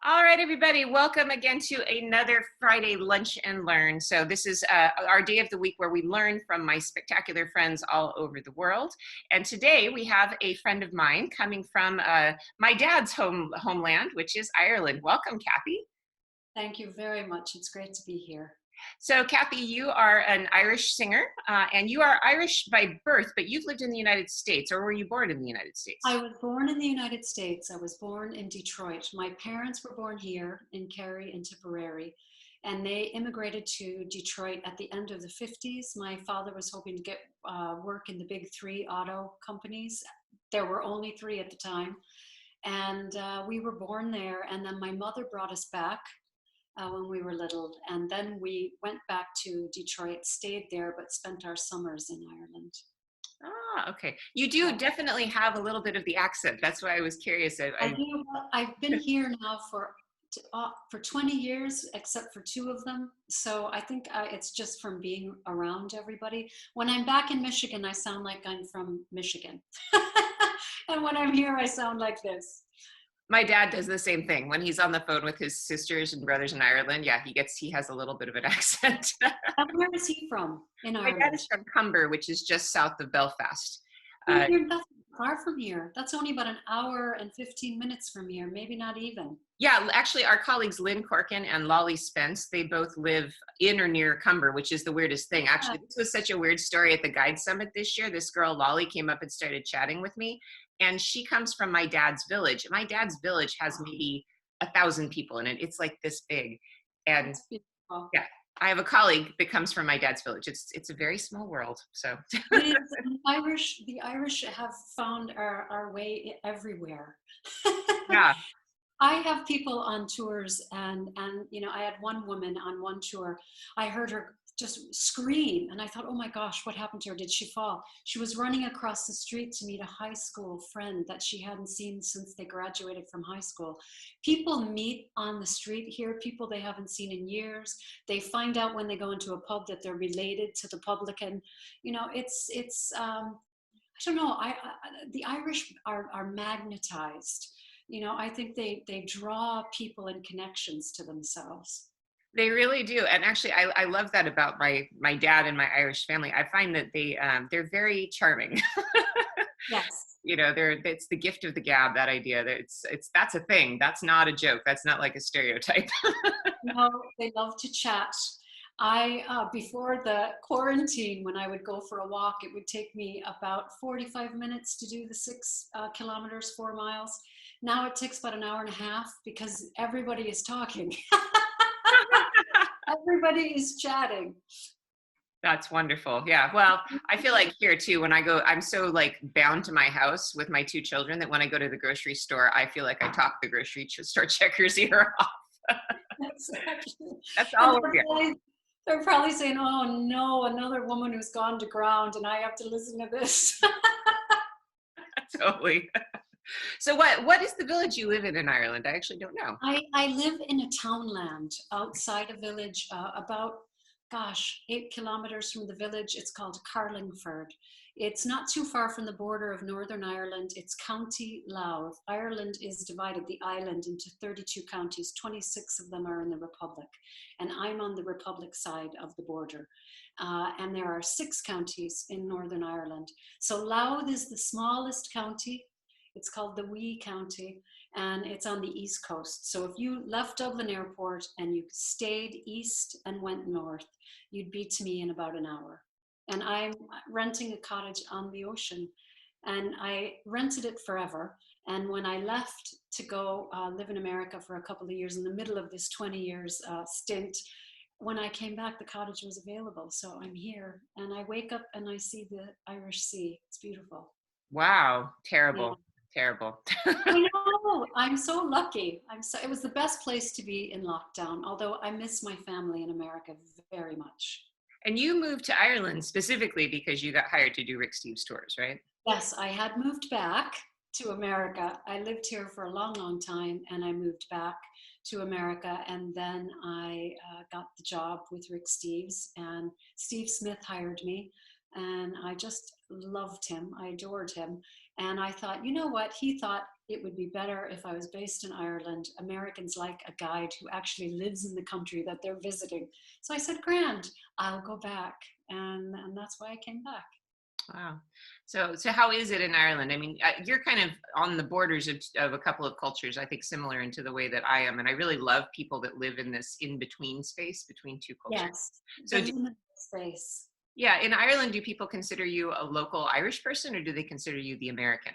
All right, everybody, welcome again to another Friday Lunch and Learn. So this is our day of the week where we learn from my spectacular friends all over the world. And today we have a friend of mine coming from my dad's homeland, which is Ireland. Welcome, Cathie. Thank you very much. It's great to be here. So Cathie, you are an Irish singer and you are Irish by birth, but you've lived in the United States, or were you born in the United States? I was born in the United States. I was born in Detroit. My parents were born here in Kerry and Tipperary, and they immigrated to Detroit at the end of the 50s. My father was hoping to get work in the big three auto companies. There were only three at the time. And we were born there. And then my mother brought us back when we were little. And then we went back to Detroit, stayed there, but spent our summers in Ireland. Ah, okay. You do definitely have a little bit of the accent. That's why I was curious. I've been here now for 20 years, except for two of them. So I think it's just from being around everybody. When I'm back in Michigan, I sound like I'm from Michigan. And when I'm here, I sound like this. My dad does the same thing when he's on the phone with his sisters and brothers in Ireland. Yeah, he has a little bit of an accent. And where is he from in Ireland? My dad is from Cumber, which is just south of Belfast. That's far from here. That's only about an hour and 15 minutes from here, maybe not even. Yeah, actually, our colleagues Lynn Corkin and Lolly Spence, they both live in or near Cumber, which is the weirdest thing. Actually, this was such a weird story at the Guide Summit this year. This girl, Lolly, came up and started chatting with me, and she comes from my dad's village. My dad's village has maybe 1,000 people in it. It's like this big. And yeah, I have a colleague that comes from my dad's village. It's a very small world. So the Irish have found our way everywhere. Yeah. I have people on tours, and I had one woman on one tour. I heard her just scream, and I thought, oh my gosh, what happened to her? Did she fall? She was running across the street to meet a high school friend that she hadn't seen since they graduated from high school. People meet on the street here, people they haven't seen in years. They find out when they go into a pub that they're related to the publican. It's I don't know. The Irish are magnetized. I think they draw people and connections to themselves. They really do. And actually, I love that about my dad and my Irish family. I find that they're very charming. Yes. It's the gift of the gab, that idea that that's a thing. That's not a joke. That's not like a stereotype. No, they love to chat. Before the quarantine, when I would go for a walk, it would take me about 45 minutes to do the 6 kilometers, 4 miles. Now it takes about an hour and a half because everybody is talking. Everybody is chatting. That's wonderful. Yeah. Well, I feel like here too, when I go, I'm so like bound to my house with my 2 children that when I go to the grocery store, I feel like I talk the grocery store checker's ear off. Exactly. That's all we're here. They're probably saying, oh no, another woman who's gone to ground and I have to listen to this. Totally. So what is the village you live in Ireland? I actually don't know. I live in a townland outside a village, about, 8 kilometers from the village. It's called Carlingford. It's not too far from the border of Northern Ireland. It's County Louth. Ireland is divided, the island, into 32 counties. 26 of them are in the Republic. And I'm on the Republic side of the border. And there are 6 counties in Northern Ireland. So Louth is the smallest county. It's called the Wee County, and it's on the east coast. So if you left Dublin Airport and you stayed east and went north, you'd be to me in about an hour. And I'm renting a cottage on the ocean, and I rented it forever. And when I left to go live in America for a couple of years, in the middle of this 20 years stint, when I came back, the cottage was available. So I'm here, and I wake up and I see the Irish Sea. It's beautiful. Wow. Terrible. Yeah. Terrible. I know. I'm so lucky. It was the best place to be in lockdown, although I miss my family in America very much. And you moved to Ireland specifically because you got hired to do Rick Steves tours, right? Yes, I had moved back to America. I lived here for a long, long time, and I moved back to America, and then I got the job with Rick Steves, and Steve Smith hired me, and I just loved him. I adored him. And I thought, you know what? He thought, it would be better if I was based in Ireland. Americans like a guide who actually lives in the country that they're visiting. So I said, grand, I'll go back. And that's why I came back. Wow. So how is it in Ireland? I mean, you're kind of on the borders of a couple of cultures, I think, similar into the way that I am. And I really love people that live in this in between space between two cultures. Yes, the So, limited space. yeah, in Ireland, do people consider you a local Irish person or do they consider you the American?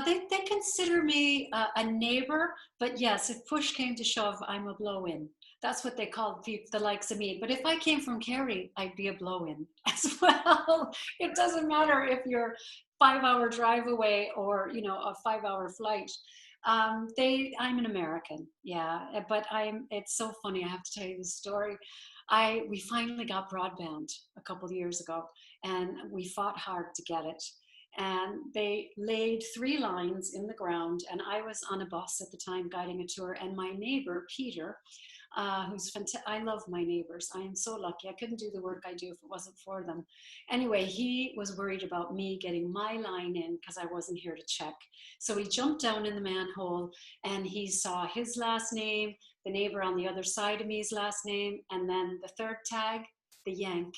They consider me a neighbor, but yes, if push came to shove, I'm a blow-in. That's what they call the likes of me. But if I came from Kerry, I'd be a blow-in as well. It doesn't matter if you're 5 hour drive away or a 5 hour flight. I'm an American, yeah. But It's so funny. I have to tell you this story. We finally got broadband a couple of years ago, and we fought hard to get it, and they laid 3 lines in the ground, and I was on a bus at the time guiding a tour, and my neighbor Peter, who's fantastic. I love my neighbors. I am so lucky. I couldn't do the work I do if it wasn't for them. Anyway, he was worried about me getting my line in because I wasn't here to check. So he jumped down in the manhole and he saw his last name, the neighbor on the other side of me's last name, and then the third tag, the Yank.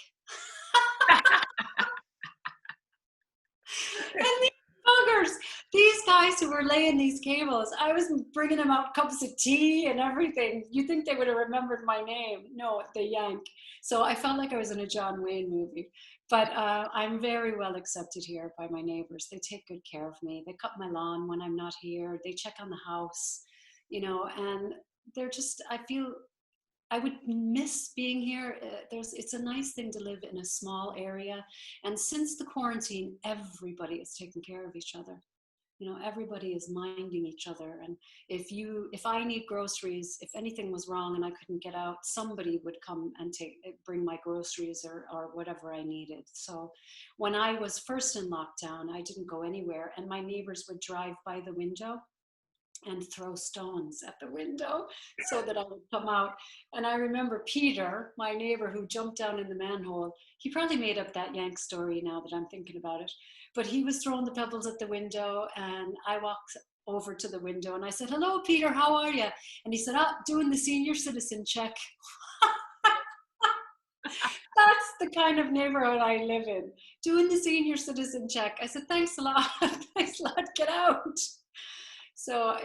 And these buggers, these guys who were laying these cables, I was bringing them out cups of tea and everything. You think they would have remembered my name? No, the Yank. So I felt like I was in a John Wayne movie. But I'm very well accepted here by my neighbors. They take good care of me. They cut my lawn when I'm not here. They check on the house, and they're just, I feel I would miss being here. It's a nice thing to live in a small area. And since the quarantine, everybody is taking care of each other. Everybody is minding each other. And if I need groceries, if anything was wrong and I couldn't get out, somebody would come and bring my groceries or whatever I needed. So when I was first in lockdown, I didn't go anywhere, and my neighbors would drive by the window and throw stones at the window so that I would come out. And I remember Peter, my neighbor who jumped down in the manhole, he probably made up that Yank story now that I'm thinking about it, but he was throwing the pebbles at the window, and I walked over to the window and I said, hello, Peter, how are you? And he said, doing the senior citizen check. That's the kind of neighborhood I live in, doing the senior citizen check. I said, thanks a lot. Thanks a lot, get out. So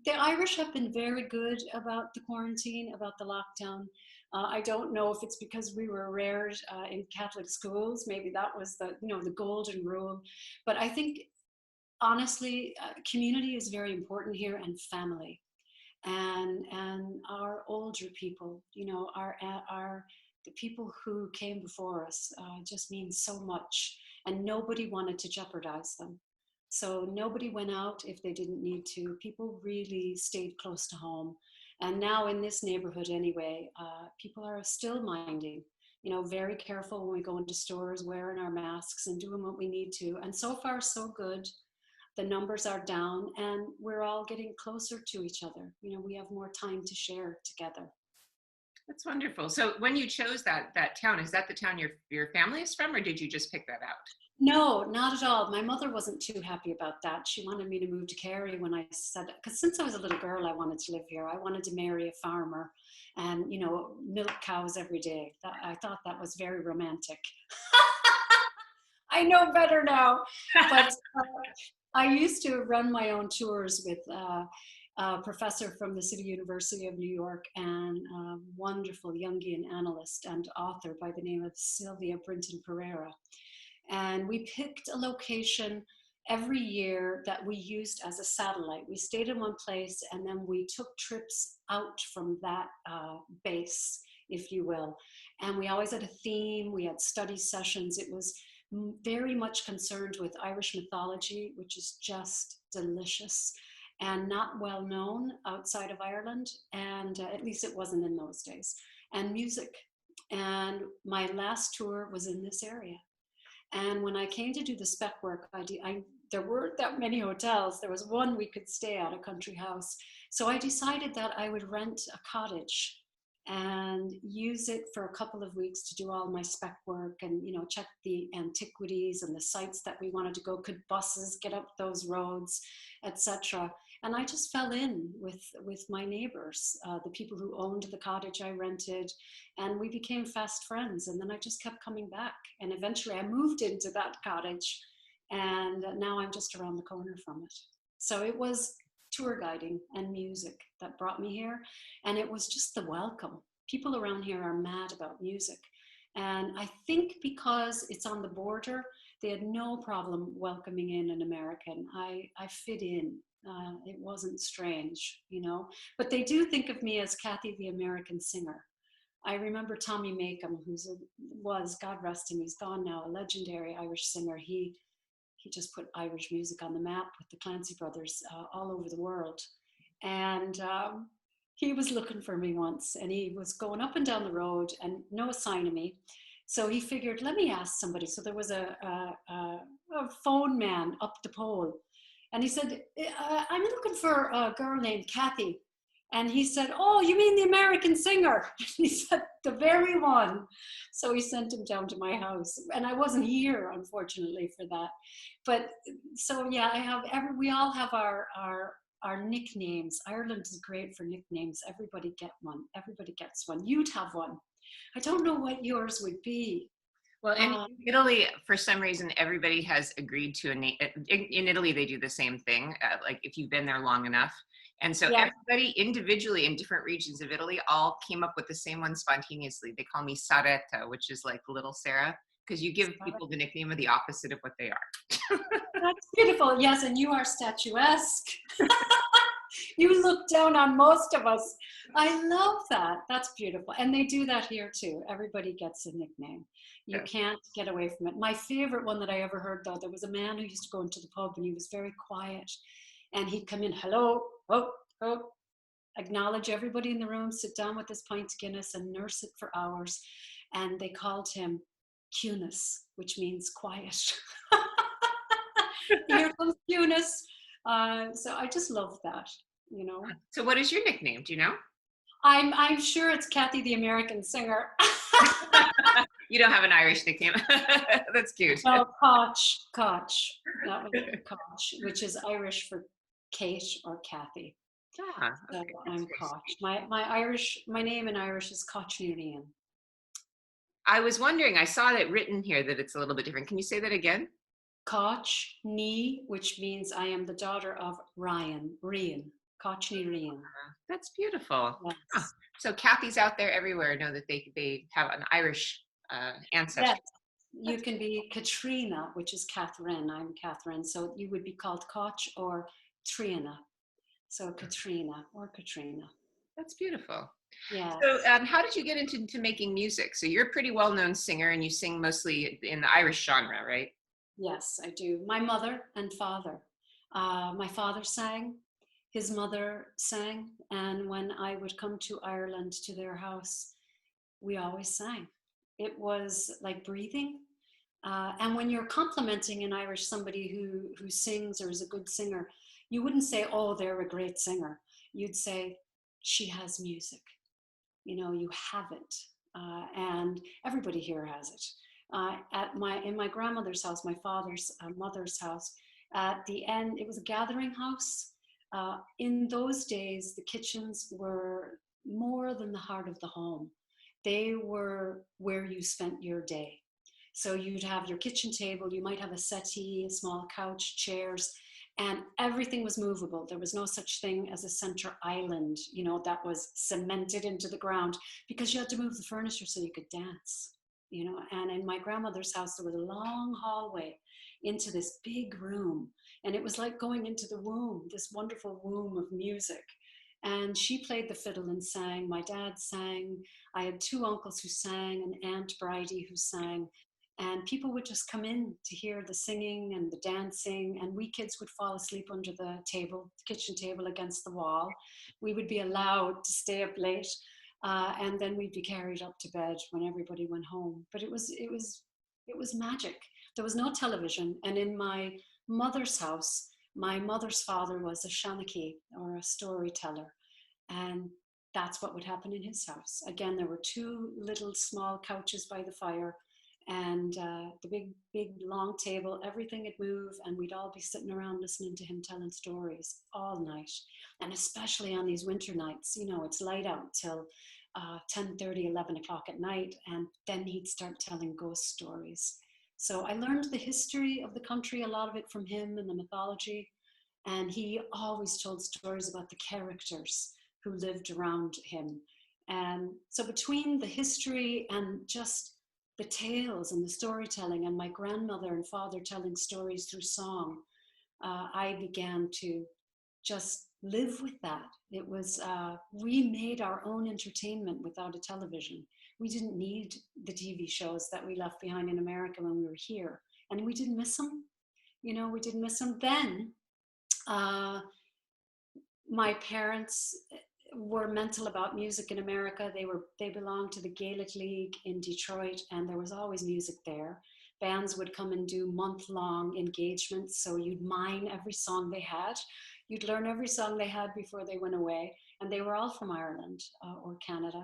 the Irish have been very good about the quarantine, about the lockdown. I don't know if it's because we were reared in Catholic schools. Maybe that was the golden rule. But I think, honestly, community is very important here, and family, and our older people. The people who came before us just mean so much, and nobody wanted to jeopardize them. So nobody went out if they didn't need to. People really stayed close to home. And now in this neighborhood anyway, people are still minding, very careful when we go into stores, wearing our masks and doing what we need to. And so far, so good. The numbers are down, and we're all getting closer to each other. We have more time to share together. That's wonderful. So when you chose that town, is that the town your family is from, or did you just pick that out? No, not at all. My mother wasn't too happy about that. She wanted me to move to Kerry when I said, because since I was a little girl, I wanted to live here. I wanted to marry a farmer and, milk cows every day. I thought that was very romantic. I know better now. But I used to run my own tours with a professor from the City University of New York, and a wonderful Jungian analyst and author by the name of Sylvia Brinton Pereira. And we picked a location every year that we used as a satellite. We stayed in one place, and then we took trips out from that base, if you will. And we always had a theme. We had study sessions. It was very much concerned with Irish mythology, which is just delicious and not well known outside of Ireland. And at least it wasn't in those days. And music. And my last tour was in this area. And when I came to do the spec work, there weren't that many hotels. There was one we could stay at, a country house. So I decided that I would rent a cottage and use it for a couple of weeks to do all my spec work and, check the antiquities and the sites that we wanted to go. Could buses get up those roads, etc. And I just fell in with my neighbors, the people who owned the cottage I rented, and we became fast friends. And then I just kept coming back. And eventually I moved into that cottage, and now I'm just around the corner from it. So it was tour guiding and music that brought me here. And it was just the welcome. People around here are mad about music. And I think because it's on the border, they had no problem welcoming in an American. I fit in. It wasn't strange, but they do think of me as Cathie the American singer. I remember Tommy Makem, was, God rest him, he's gone now, a legendary Irish singer. He just put Irish music on the map with the Clancy brothers all over the world. And he was looking for me once, and he was going up and down the road and no sign of me. So he figured, let me ask somebody. So there was a phone man up the pole. And he said, I'm looking for a girl named Cathie. And he said, oh, you mean the American singer? He said, the very one. So he sent him down to my house. And I wasn't here, unfortunately, for that. But so, yeah, we all have our nicknames. Ireland is great for nicknames. Everybody gets one. You'd have one. I don't know what yours would be. Well, in Italy, for some reason, everybody has agreed to a name. In Italy, they do the same thing, like if you've been there long enough. And so everybody individually in different regions of Italy all came up with the same one spontaneously. They call me Saretta, which is like little Sarah, because you give people the nickname of the opposite of what they are. That's beautiful. Yes, and you are statuesque. You look down on most of us. I love that. That's beautiful. And they do that here too. Everybody gets a nickname. You can't get away from it. My favorite one that I ever heard, though, there was a man who used to go into the pub and he was very quiet. And he'd come in, hello, oh, acknowledge everybody in the room, sit down with his pint of Guinness and nurse it for hours. And they called him Cunis, which means quiet. Here comes Cunis. So I just love that, So what is your nickname? Do you know? I'm sure it's Cathie the American singer. You don't have an Irish nickname. That's cute. Well, Koch. That was Koch, which is Irish for Kate or Cathie. Okay. So I'm Koch. My name in Irish is Cathie Ryan. I was wondering, I saw it written here that it's a little bit different. Can you say that again? Koch Ni, which means I am the daughter of Ryan. Cathie Ryan. That's beautiful. Yes. Huh. So Cathie's out there everywhere know that they have an Irish ancestry. Yes. You can be Katrina, which is Catherine. I'm Catherine. So you would be called Koch or Trina. So Katrina or Katrina. That's beautiful. Yeah. So how did you get into making music? So you're a pretty well-known singer and you sing mostly in the Irish genre, right? Yes, I do. My mother and father. My father sang, his mother sang, and when I would come to Ireland to their house, we always sang. It was like breathing. And when you're complimenting in Irish somebody who sings or is a good singer, you wouldn't say, oh, they're a great singer. You'd say, she has music. You have it. And everybody here has it. In my grandmother's house, my father's mother's house, at the end, it was a gathering house. In those days, the kitchens were more than the heart of the home. They were where you spent your day. So you'd have your kitchen table, you might have a settee, a small couch, chairs, and everything was movable. There was no such thing as a center island, that was cemented into the ground, because you had to move the furniture so you could dance. And in my grandmother's house, there was a long hallway into this big room. And it was like going into the womb, this wonderful womb of music. And she played the fiddle and sang. My dad sang. I had two uncles who sang, an Aunt Bridie who sang. And people would just come in to hear the singing and the dancing. And we kids would fall asleep under the table, the kitchen table against the wall. We would be allowed to stay up late. And then we'd be carried up to bed when everybody went home. But it was magic. There was no television. And in my mother's house, my mother's father was a shanachie, or a storyteller. And that's what would happen in his house. Again, there were two little small couches by the fire, and the big long table. Everything would move, and we'd all be sitting around listening to him telling stories all night. And especially on these winter nights, you know, it's light out till 10:30, 11 o'clock at night, and then he'd start telling ghost stories. So I learned the history of the country, a lot of it from him, and the mythology. And he always told stories about the characters who lived around him. And so between the history and just the tales and the storytelling, and my grandmother and father telling stories through song, I began to just live with that. It was, we made our own entertainment without a television. We didn't need the TV shows that we left behind in America when we were here. And we didn't miss them. You know, we didn't miss them then. My parents were mental about music in America. They belonged to the Gaelic League in Detroit, and there was always music there. Bands would come and do month-long engagements, so you'd mine every song they had. You'd learn every song they had before they went away, and they were all from Ireland or Canada.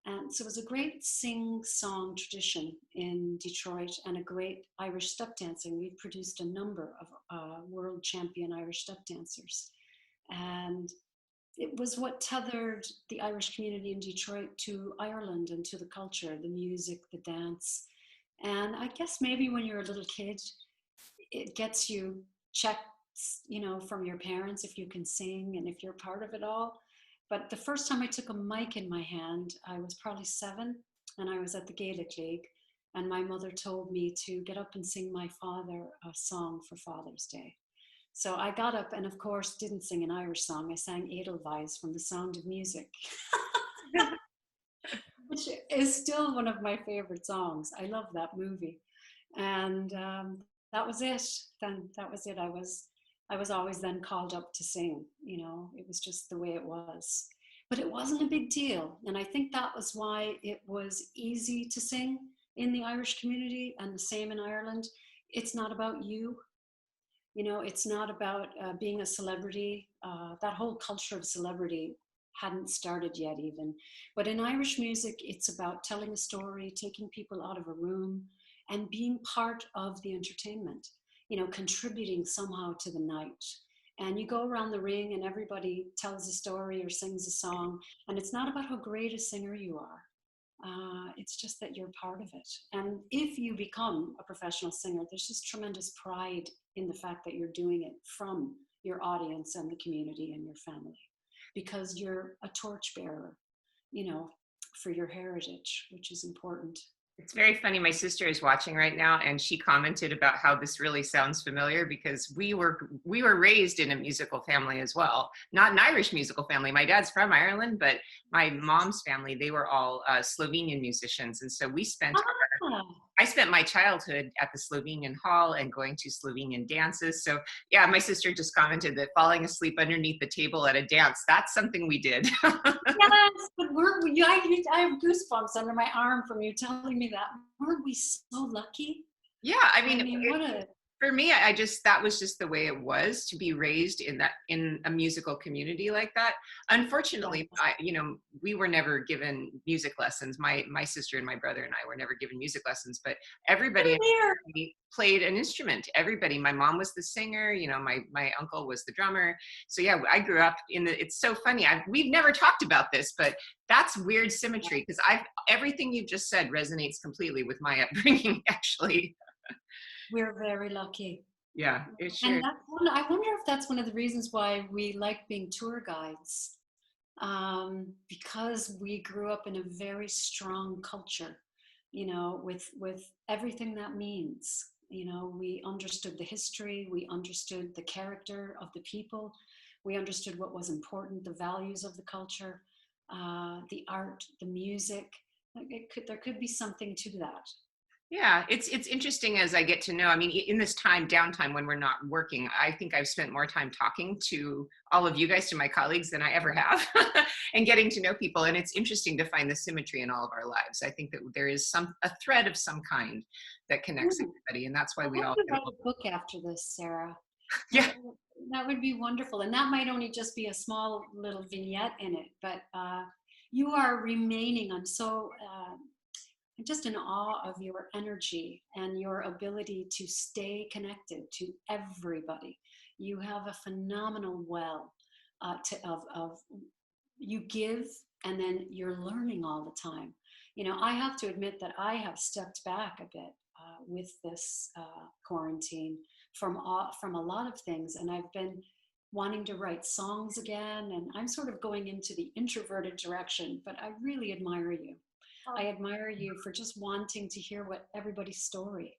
And so it was a great sing-song tradition in Detroit, and a great Irish step dancing. We've produced a number of world champion Irish step dancers. And it was what tethered the Irish community in Detroit to Ireland and to the culture, the music, the dance. And I guess maybe when you're a little kid, it gets you checks, you know, from your parents if you can sing and if you're part of it all. But the first time I took a mic in my hand, I was probably 7, and I was at the Gaelic League. And my mother told me to get up and sing my father a song for Father's Day. So I got up and, of course, didn't sing an Irish song. I sang Edelweiss from The Sound of Music, which is still one of my favorite songs. I love that movie. And that was it. Then that was it. I was always then called up to sing. You know, it was just the way it was. But it wasn't a big deal. And I think that was why it was easy to sing in the Irish community, and the same in Ireland. It's not about you. You know, it's not about being a celebrity. That whole culture of celebrity hadn't started yet even. But in Irish music, it's about telling a story, taking people out of a room, and being part of the entertainment, you know, contributing somehow to the night. And you go around the ring and everybody tells a story or sings a song. And it's not about how great a singer you are. It's just that you're part of it. And if you become a professional singer, there's just tremendous pride in the fact that you're doing it from your audience and the community and your family, because you're a torchbearer, you know, for your heritage, which is important. It's very funny. My sister is watching right now, and she commented about how this really sounds familiar because we were raised in a musical family as well. Not an Irish musical family. My dad's from Ireland, but my mom's family, they were all Slovenian musicians, and so we spent I spent my childhood at the Slovenian Hall and going to Slovenian dances. So yeah, my sister just commented that falling asleep underneath the table at a dance, that's something we did. Yes, but I have goosebumps under my arm from you telling me that. Weren't we so lucky? Yeah, I mean what for me, I just, that was just the way it was to be raised in a musical community like that. Unfortunately, we were never given music lessons. My sister and my brother and I were never given music lessons, but everybody played an instrument. Everybody, my mom was the singer, you know, my uncle was the drummer. So yeah, I grew up it's so funny. We've never talked about this, but that's weird symmetry, because everything you've just said resonates completely with my upbringing, actually. We're very lucky. Yeah, it sure. And I wonder if that's one of the reasons why we like being tour guides, because we grew up in a very strong culture, you know, with everything that means. You know, we understood the history, we understood the character of the people, we understood what was important, the values of the culture, the art, the music. There could be something to that. Yeah, it's interesting as I get to know. I mean, in this downtime when we're not working, I think I've spent more time talking to all of you guys, to my colleagues, than I ever have, and getting to know people. And it's interesting to find the symmetry in all of our lives. I think that there is a thread of some kind that connects everybody, and that's why we all write a book after this, Sarah. Yeah, that would be wonderful. And that might only just be a small little vignette in it, but You are remaining. I'm just in awe of your energy and your ability to stay connected to everybody. You have a phenomenal well of you give, and then you're learning all the time. You know, I have to admit that I have stepped back a bit with this quarantine from a lot of things, and I've been wanting to write songs again, and I'm sort of going into the introverted direction, but I really admire you. I admire you for just wanting to hear what everybody's story.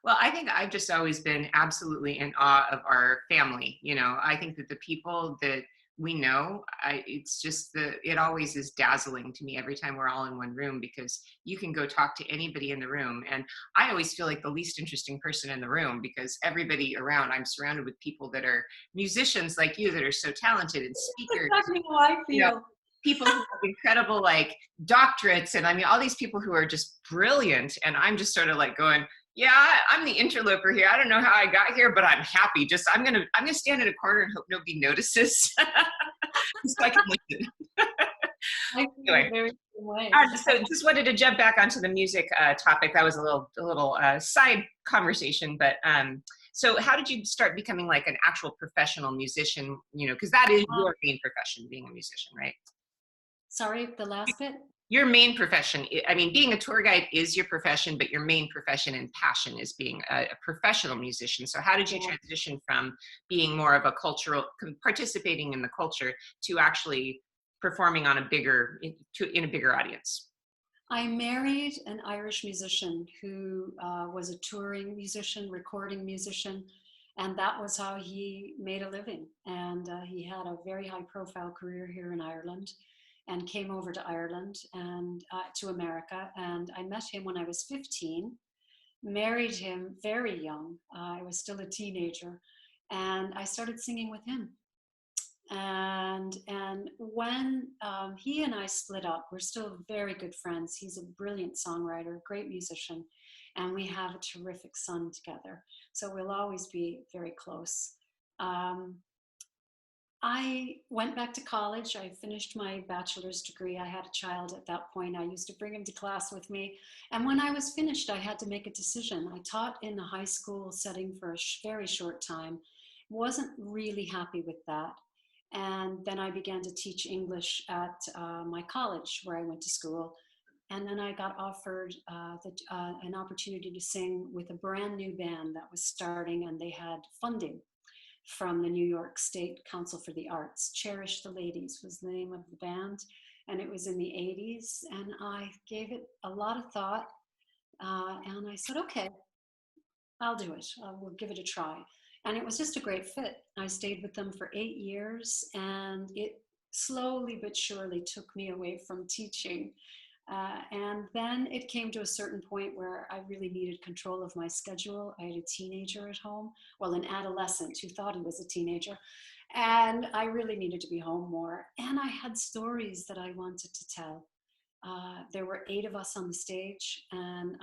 Well, I think I've just always been absolutely in awe of our family. You know, I think that the people that we know, it's just it always is dazzling to me every time we're all in one room, because you can go talk to anybody in the room. And I always feel like the least interesting person in the room, because everybody around, I'm surrounded with people that are musicians like you that are so talented, and That's speakers, exactly how I you know, feel. people who have incredible like doctorates, and I mean all these people who are just brilliant, and I'm just sort of like going, yeah, I'm the interloper here. I don't know how I got here, but I'm happy. Just I'm gonna stand in a corner and hope nobody notices, so I can listen. I feel the Anyway, very same way. so just wanted to jump back onto the music topic. That was a little side conversation, but so how did you start becoming like an actual professional musician? You know, because that is Uh, your main profession, being a musician, right? Sorry, the last bit. Your main profession, I mean, being a tour guide is your profession, but your main profession and passion is being a professional musician. So how did you Yeah. transition from being more of a cultural, participating in the culture, to actually performing on in a bigger audience? I married an Irish musician who was a touring musician, recording musician, and that was how he made a living. And he had a very high profile career here in Ireland, and came over to Ireland and to America. And I met him when I was 15, married him very young. I was still a teenager, and I started singing with him. And when he and I split up, we're still very good friends. He's a brilliant songwriter, great musician, and we have a terrific son together. So we'll always be very close. Um, I went back to college. I finished my bachelor's degree. I had a child at that point. I used to bring him to class with me. And when I was finished, I had to make a decision. I taught in a high school setting for a very short time, wasn't really happy with that. And then I began to teach English at my college where I went to school. And then I got offered an opportunity to sing with a brand new band that was starting, and they had funding from the New York State Council for the Arts. Cherish the Ladies was the name of the band, and it was in the 80s. And I gave it a lot of thought, and I said, okay, I'll do it. We'll give it a try. And it was just a great fit. I stayed with them for 8 years, and it slowly but surely took me away from teaching. And then it came to a certain point where I really needed control of my schedule. I had a teenager at home, well, an adolescent who thought he was a teenager. And I really needed to be home more. And I had stories that I wanted to tell. There were 8 of us on the stage, and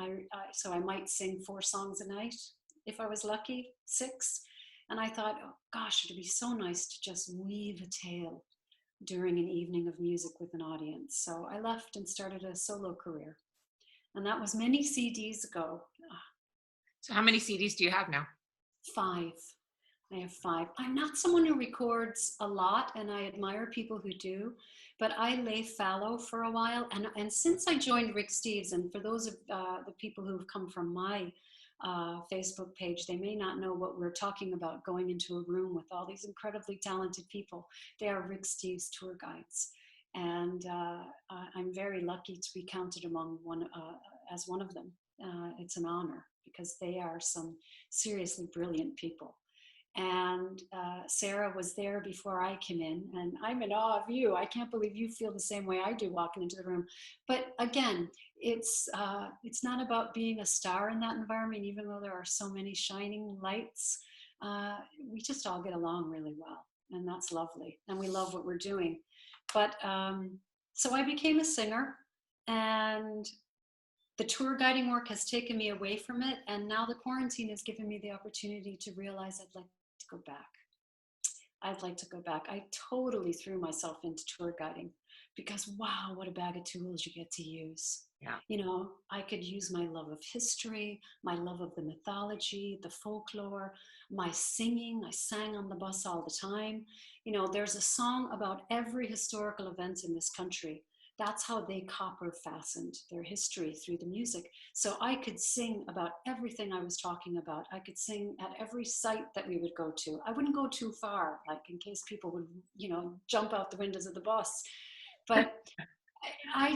so I might sing 4 songs a night if I was lucky, 6. And I thought, oh gosh, it'd be so nice to just weave a tale during an evening of music with an audience. So I left and started a solo career. And that was many CDs ago. So how many CDs do you have now? 5. I have 5. I'm not someone who records a lot, and I admire people who do, but I lay fallow for a while. And since I joined Rick Steves, and for those of the people who have come from my Facebook page, they may not know what we're talking about, going into a room with all these incredibly talented people. They are Rick Steves tour guides. And I'm very lucky to be counted among as one of them. It's an honor, because they are some seriously brilliant people. And Sarah was there before I came in, and I'm in awe of you. I can't believe you feel the same way I do walking into the room. But again, it's not about being a star in that environment, even though there are so many shining lights. We just all get along really well, and that's lovely. And we love what we're doing. But so I became a singer, and the tour guiding work has taken me away from it. And now the quarantine has given me the opportunity to realize I'd like to go back. I'd like to go back. I totally threw myself into tour guiding because wow, what a bag of tools you get to use. Yeah. You know, I could use my love of history, my love of the mythology, the folklore, my singing. I sang on the bus all the time. You know, there's a song about every historical event in this country. That's how they copper fastened their history through the music. So I could sing about everything I was talking about. I could sing at every site that we would go to. I wouldn't go too far, like in case people would, you know, jump out the windows of the bus. But I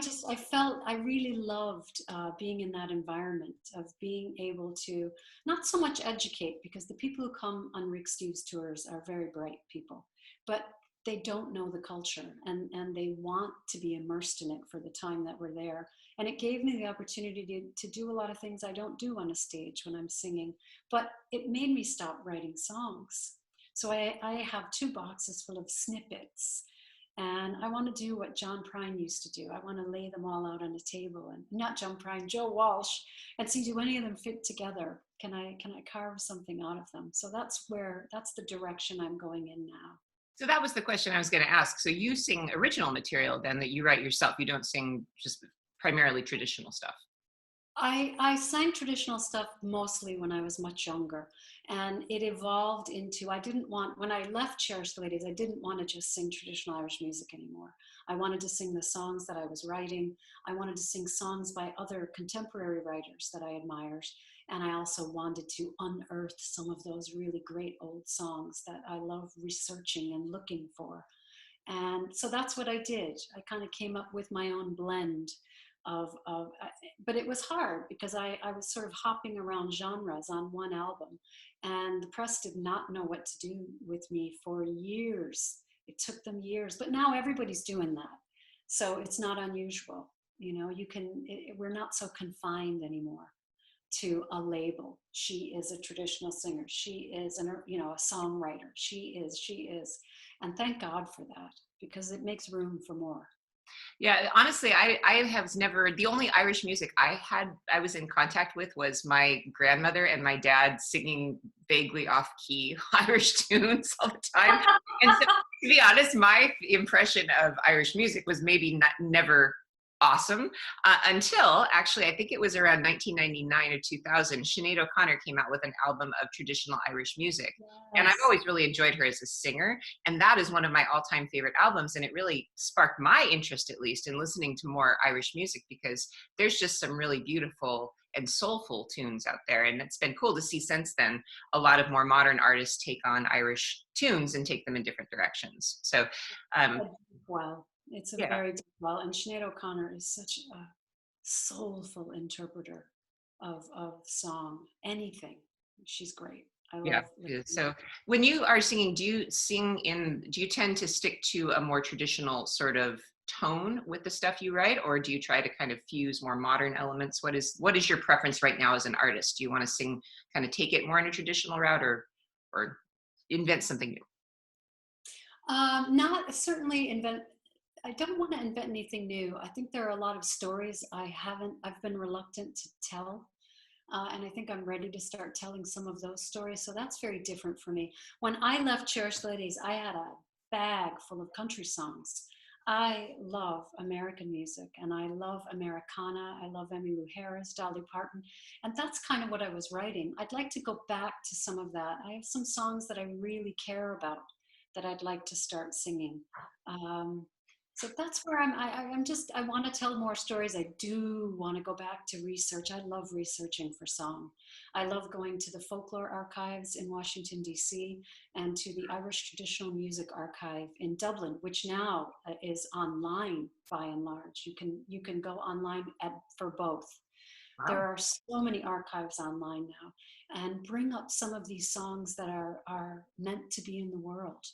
felt I really loved being in that environment of being able to not so much educate, because the people who come on Rick Steves tours are very bright people, but they don't know the culture, and they want to be immersed in it for the time that we're there. And it gave me the opportunity to do a lot of things I don't do on a stage when I'm singing, but it made me stop writing songs. So I have 2 boxes full of snippets, and I want to do what John Prine used to do. I want to lay them all out on a table, and not John Prine, Joe Walsh, and see, do any of them fit together? Can I carve something out of them? So that's the direction I'm going in now. So that was the question I was going to ask. So you sing original material then that you write yourself. You don't sing just primarily traditional stuff. I sang traditional stuff mostly when I was much younger, and it evolved into, I didn't want, when I left Cherish the Ladies, I didn't want to just sing traditional Irish music anymore. I wanted to sing the songs that I was writing. I wanted to sing songs by other contemporary writers that I admired. And I also wanted to unearth some of those really great old songs that I love researching and looking for. And so that's what I did. I kind of came up with my own blend of but it was hard because I was sort of hopping around genres on one album, and the press did not know what to do with me for years. It took them years, but now everybody's doing that. So it's not unusual. You know, we're not so confined anymore to a label. She is a traditional singer. She is a songwriter. She is. And thank God for that, because it makes room for more. Yeah, honestly, I have never, the only Irish music I was in contact with was my grandmother and my dad singing vaguely off key Irish tunes all the time. And so, to be honest, my impression of Irish music was maybe never awesome until actually, I think it was around 1999 or 2000, Sinead O'Connor came out with an album of traditional Irish music. And I've Yes. always really enjoyed her as a singer. And that is one of my all-time favorite albums. And it really sparked my interest, at least, in listening to more Irish music, because there's just some really beautiful and soulful tunes out there. And it's been cool to see since then a lot of more modern artists take on Irish tunes and take them in different directions. So, Well, it's a yeah. very deep well, and Sinead O'Connor is such a soulful interpreter of song. Anything, she's great. I Yeah. love Yeah. listening So to. when you are singing, do you tend to stick to a more traditional sort of tone with the stuff you write, or do you try to kind of fuse more modern elements? What is your preference right now as an artist? Do you want to sing, kind of take it more in a traditional route, or invent something new? Not certainly invent. I don't want to invent anything new. I think there are a lot of stories I've been reluctant to tell. And I think I'm ready to start telling some of those stories. So that's very different for me. When I left Cherish Ladies, I had a bag full of country songs. I love American music, and I love Americana. I love Emmylou Harris, Dolly Parton. And that's kind of what I was writing. I'd like to go back to some of that. I have some songs that I really care about that I'd like to start singing. Um, so that's where I want to tell more stories. I do want to go back to research. I love researching for song. I love going to the folklore archives in Washington, D.C., and to the Irish Traditional Music Archive in Dublin, which now is online by and large. You can go online for both. There Wow. are so many archives online now, and bring up some of these songs that are meant to be in the world.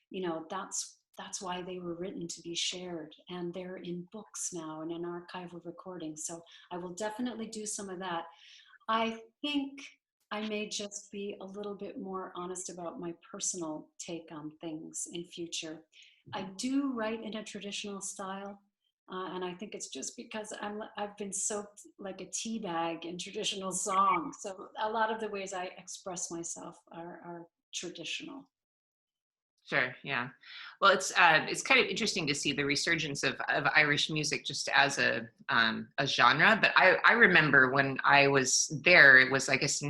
You know, that's why they were written, to be shared, and they're in books now and in archival recordings. So I will definitely do some of that. I think I may just be a little bit more honest about my personal take on things in future. I do write in a traditional style, and I think it's just because I've been soaked like a tea bag in traditional song. So a lot of the ways I express myself are traditional. Sure. Yeah. Well, it's kind of interesting to see the resurgence of Irish music just as a genre. But I remember when I was there, it was, I guess,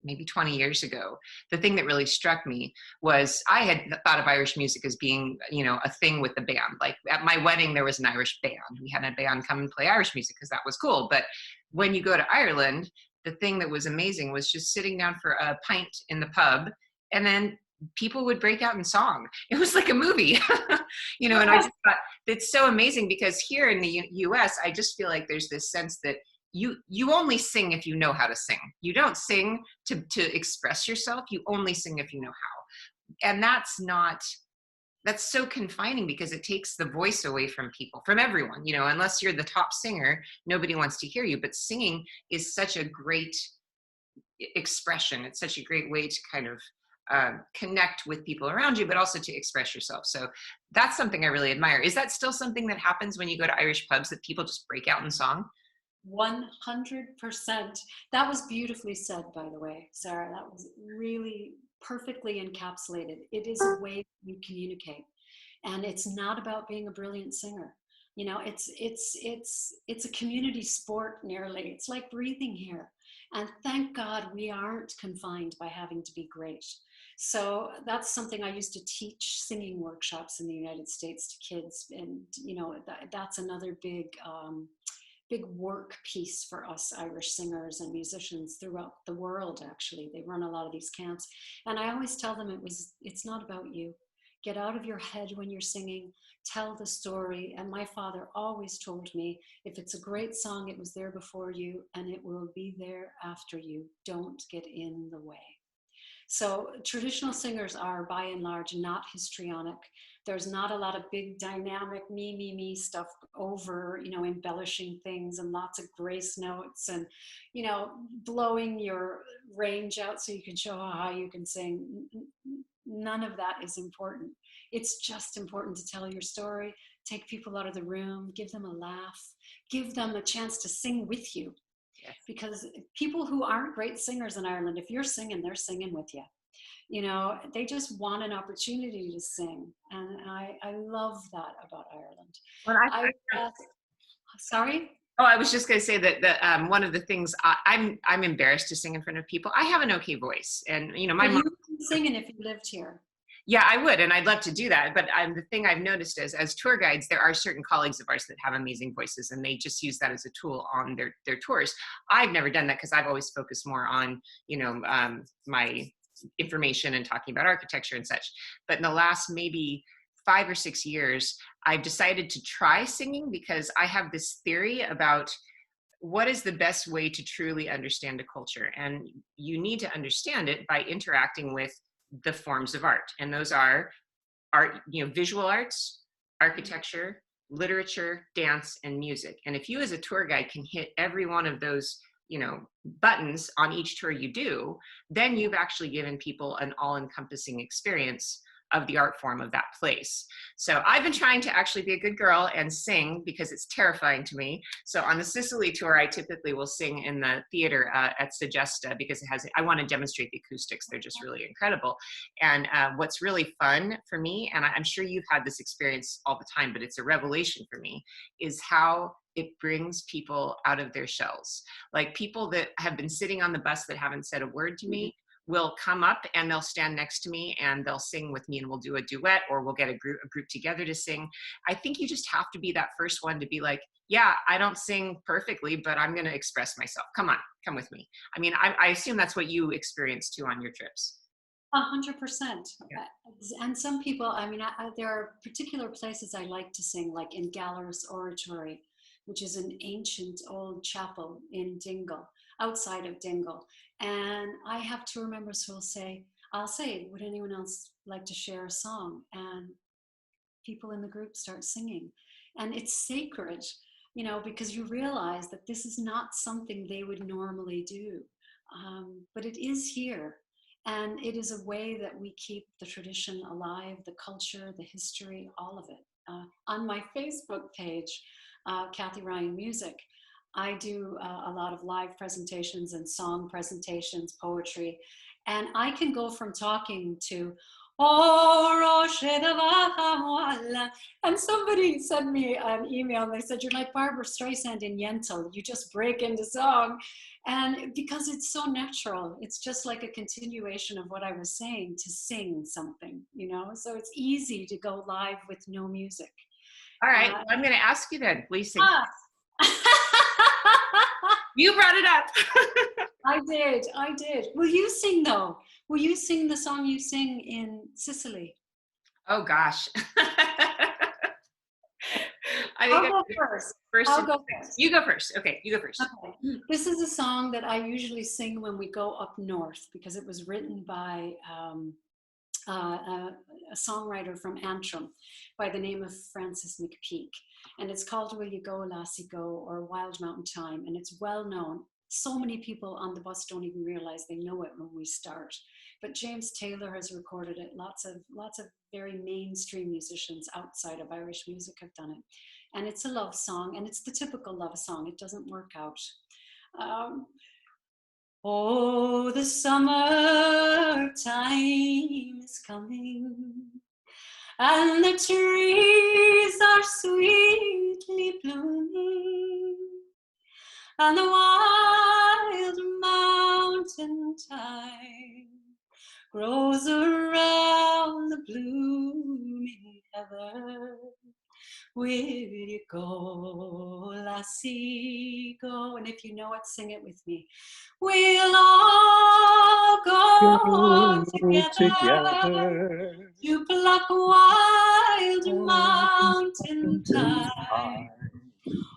maybe 20 years ago. The thing that really struck me was I had thought of Irish music as being, a thing with the band. Like at my wedding, there was an Irish band. We had a band come and play Irish music because that was cool. But when you go to Ireland, the thing that was amazing was just sitting down for a pint in the pub, and then people would break out in song. It was like a movie, and I just thought it's so amazing because here in the US, I just feel like there's this sense that you only sing if you know how to sing. You don't sing to express yourself. You only sing if you know how. And that's so confining because it takes the voice away from people, from everyone, unless you're the top singer, nobody wants to hear you. But singing is such a great expression. It's such a great way to kind of connect with people around you, but also to express yourself. So that's something I really admire. Is that still something that happens when you go to Irish pubs, that people just break out in song? 100%. That was beautifully said, by the way, Sarah. That was really perfectly encapsulated. It is a way we communicate, and it's not about being a brilliant singer. It's a community sport nearly. It's like breathing here, and thank God we aren't confined by having to be great. So that's something I used to teach singing workshops in the United States to kids, and that's another big work piece for us Irish singers and musicians throughout the world. Actually, they run a lot of these camps, and I always tell them it's not about you. Get out of your head when you're singing, tell the story. And my father always told me, if it's a great song, it was there before you and it will be there after you. Don't get in the way. So traditional singers are by and large not histrionic. There's not a lot of big dynamic me stuff over, embellishing things and lots of grace notes and, blowing your range out so you can show how you can sing. None of that is important. It's just important to tell your story, take people out of the room, give them a laugh, give them a chance to sing with you. Yes. Because people who aren't great singers in Ireland, if you're singing, they're singing with you. They just want an opportunity to sing. And I love that about Ireland. Well, Sorry? oh, I was just going to say that one of the things I'm embarrassed to sing in front of people. I have an okay voice, and my Well, mom. you would be singing if you lived here. Yeah, I would, and I'd love to do that. But the thing I've noticed is, as tour guides, there are certain colleagues of ours that have amazing voices, and they just use that as a tool on their tours. I've never done that because I've always focused more on my information and talking about architecture and such. But in the last maybe 5 or 6 years, I've decided to try singing because I have this theory about what is the best way to truly understand a culture, and you need to understand it by interacting with the forms of art, and those are art, visual arts, architecture, literature, dance, and music. And if you as a tour guide can hit every one of those buttons on each tour you do, then you've actually given people an all-encompassing experience of the art form of that place. So I've been trying to actually be a good girl and sing because it's terrifying to me. So on the Sicily tour, I typically will sing in the theater at Sagesta because I want to demonstrate the acoustics. They're just really incredible. And what's really fun for me, and I'm sure you've had this experience all the time, but it's a revelation for me, is how it brings people out of their shells. Like people that have been sitting on the bus that haven't said a word to me will come up and they'll stand next to me and they'll sing with me, and we'll do a duet, or we'll get a group together to sing. I think you just have to be that first one to be like, yeah, I don't sing perfectly, but I'm going to express myself. Come on, come with me. I mean, I assume that's what you experience too on your trips. 100%. Yeah. And some people, there are particular places I like to sing, like in Galler's Oratory, which is an ancient old chapel in Dingle, outside of Dingle. And I have tour members who will say, I'll say, would anyone else like to share a song? And people in the group start singing. And it's sacred, because you realize that this is not something they would normally do. But it is here. And it is a way that we keep the tradition alive, the culture, the history, all of it. On my Facebook page, Cathie Ryan Music, I do a lot of live presentations and song presentations, poetry, and I can go from talking to, Oh, Roche de Valhalla. And somebody sent me an email and they said, you're like Barbara Streisand in Yentl. You just break into song. And because it's so natural, it's just like a continuation of what I was saying, to sing something, you know? So it's easy to go live with no music. All right, well, I'm going to ask you then. Please sing. Ah. You brought it up. I did. Will you sing though? Will you sing the song you sing in Sicily? Oh gosh. I I'll think go first. I'll go first. You go first. Okay, you go first. Okay. This is a song that I usually sing when we go up north because it was written by a songwriter from Antrim by the name of Francis McPeak. And it's called Will You Go, Lassie Go, or Wild Mountain Time. And it's well known. So many people on the bus don't even realize they know it when we start. But James Taylor has recorded it. Lots of very mainstream musicians outside of Irish music have done it. And it's a love song, and it's the typical love song. It doesn't work out. Oh, the summer time is coming, and the trees are sweetly blooming, and the wild mountain thyme grows around the blooming heather. Will you go, lassie, go? And if you know it, sing it with me. We'll all go together to pluck wild mountain thyme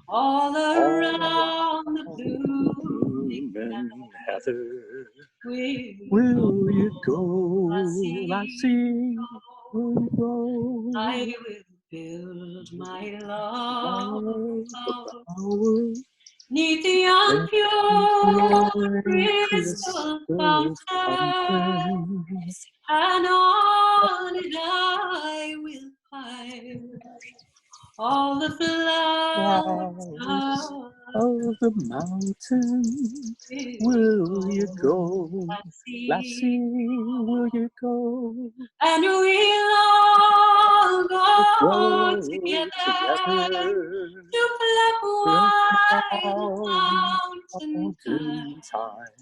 all around the blooming heather. Will you go, lassie? Will you go? I will build my love neath the unpure crystal fountain, and on it I will pile all the flowers of the mountain. Will you go, lassie? Will you go? And we'll all go together to pluck wild mountain thyme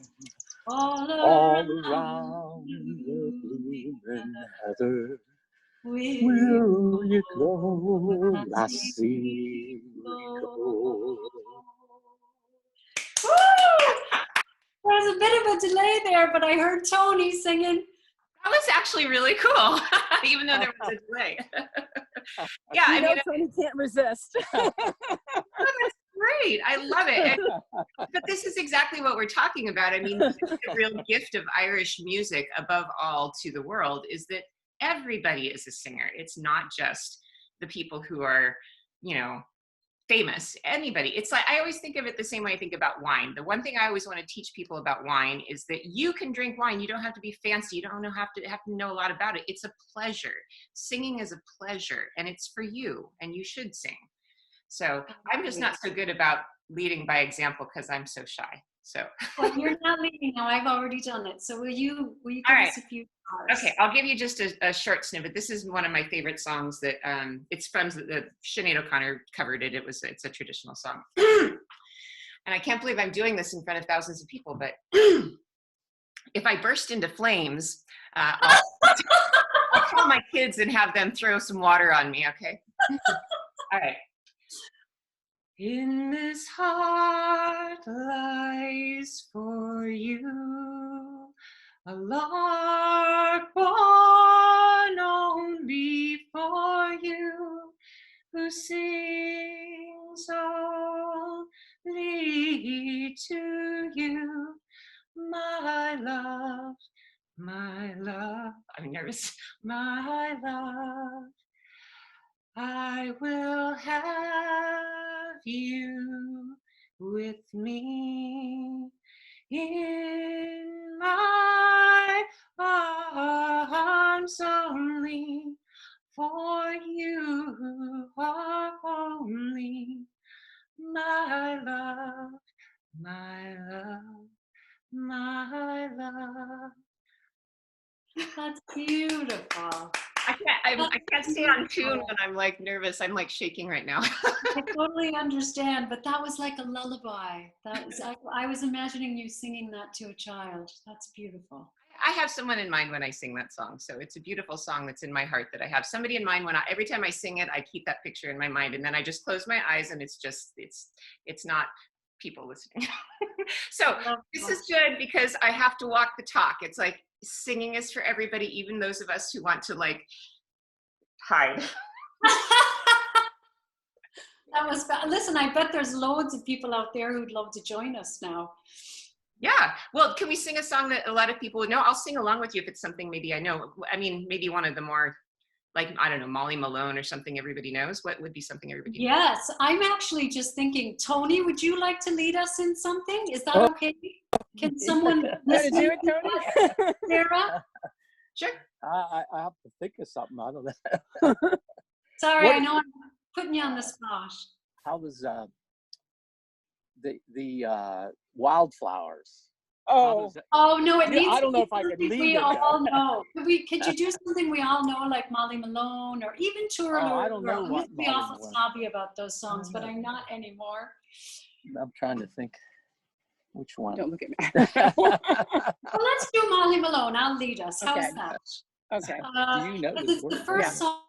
all around the blooming heather. Will you go, lassie? Go. There's a bit of a delay there, but I heard Tony singing. That was actually really cool, even though there was a delay. Yeah, I mean, Tony can't resist. Oh, that's great. I love it. But this is exactly what we're talking about. I mean, the real gift of Irish music, above all to the world, is that everybody is a singer. It's not just the people who are, you know, famous. Anybody. It's like, I always think of it the same way I think about wine. The one thing I always want to teach people about wine is that you can drink wine. You don't have to be fancy. You don't have to know a lot about it. It's a pleasure. Singing is a pleasure, and it's for you, and you should sing. So I'm just not so good about leading by example because I'm so shy. So well, you're not leading now. I've already done it. So will you give us a few bars? Okay, I'll give you just a short snippet. This is one of my favorite songs that it's from the Sinead O'Connor covered it. It's a traditional song. And I can't believe I'm doing this in front of thousands of people, but if I burst into flames, I'll call my kids and have them throw some water on me, okay? All right. In this heart lies for you a lark born only for you, who sings only to you, my love, my love. I'm nervous. My love. I will have you with me in my arms only, for you are only my love, my love, my love. That's beautiful. I can't stay on tune when I'm like nervous. I'm like shaking right now. I totally understand, but that was like a lullaby. I was imagining you singing that to a child. That's beautiful. I have someone in mind when I sing that song. So it's a beautiful song that's in my heart that I have somebody in mind every time I sing it, I keep that picture in my mind. And then I just close my eyes and it's not people listening. So this is good because I have to walk the talk. It's like singing is for everybody, even those of us who want to like hide. That was bad. Listen, I bet there's loads of people out there who'd love to join us now. Yeah. Well, can we sing a song that a lot of people would know? I'll sing along with you if it's something maybe I know. I mean, maybe one of the more, like, I don't know, Molly Malone or something everybody knows. What would be something everybody knows? Yes, I'm actually just thinking, Tony, would you like to lead us in something? Is that okay? Can someone listen do it, Tony? Sarah? Sure. I have to think of something. I don't know. Sorry, I know I'm putting you on the spot. How was the wildflowers? Oh no! It needs. I don't know if I can could lead we it. all know. Could you do something we all know, like Molly Malone, or even Tour? I don't know I what used to be Molly awful Malone. snobby about those songs, but I'm not anymore. I'm trying to think which one. Don't look at me. Well, let's do Molly Malone. I'll lead us. How's Okay. that? Okay. Do you know It's the the word? first song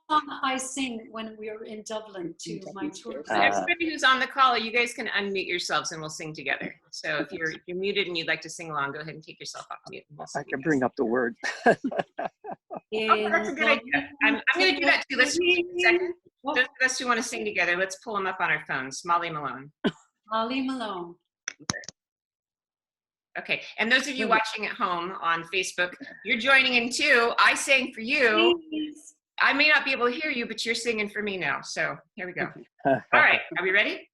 I sing when we were in Dublin to my tour. So everybody who's on the call, you guys can unmute yourselves and we'll sing together. So if you're muted and you'd like to sing along, go ahead and take yourself off mute. And we'll I sing can together. bring up the word. Oh, that's a good idea. I'm going to do that too. Let's wait a second. Those of us who want to sing together, let's pull them up on our phones. Molly Malone. Molly Malone. Okay, and those of you watching at home on Facebook, you're joining in too. I sang for you. Please. I may not be able to hear you, but you're singing for me now. So here we go. All right, are we ready?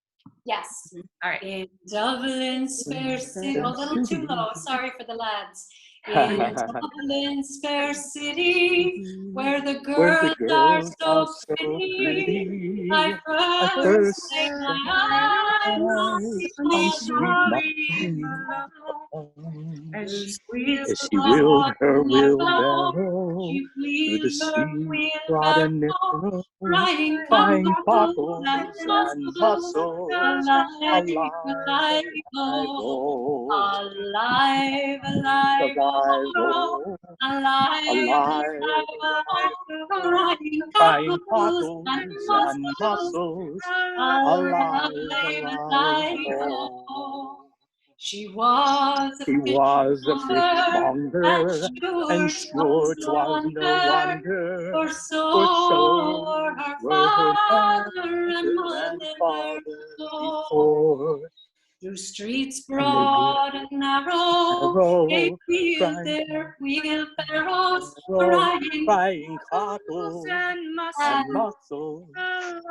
Yes. All right. In Dublin's fair city, a little too low, sorry for the lads. In Dublin's fair city, where the girls are so pretty, I first laid my eyes on sweet Molly Malone. As she wheeled her wheelbarrow through the sea, trodden narrow, crying potholes and mussels, alive, alive, oh, alive, alive, oh, alive, alive, crying potholes and mussels, alive, alive, oh. She was a fishmonger, and sure 'twas no wonder, for so her father and mother before. Through streets broad and narrow, they wheeled their wheelbarrows, crying cockles and mussels,